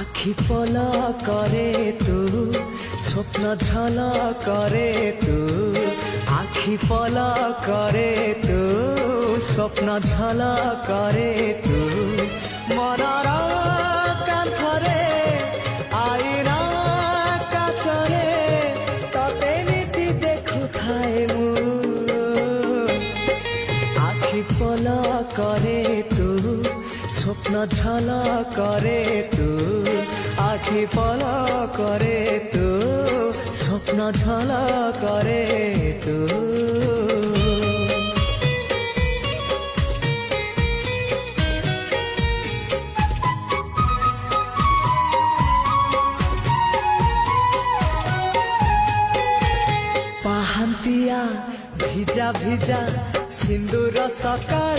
আখি পলা করে তু স্বপ্ন ঝলা করে তু আখি পলা করে তু স্বপ্ন ঝলা করে তু মনর কাঁথরে আইনা কাচরে ততে নীতি দেখু থাই মু আখি পলা করে তু স্বপ্ন ঝলা করে তু আখি পলা করে তু স্বপ্ন ঝলা করে তু ପାହାନ୍ତିଆ ଭିଜା ଭିଜା ସିନ୍ଦୁର ସକାଳ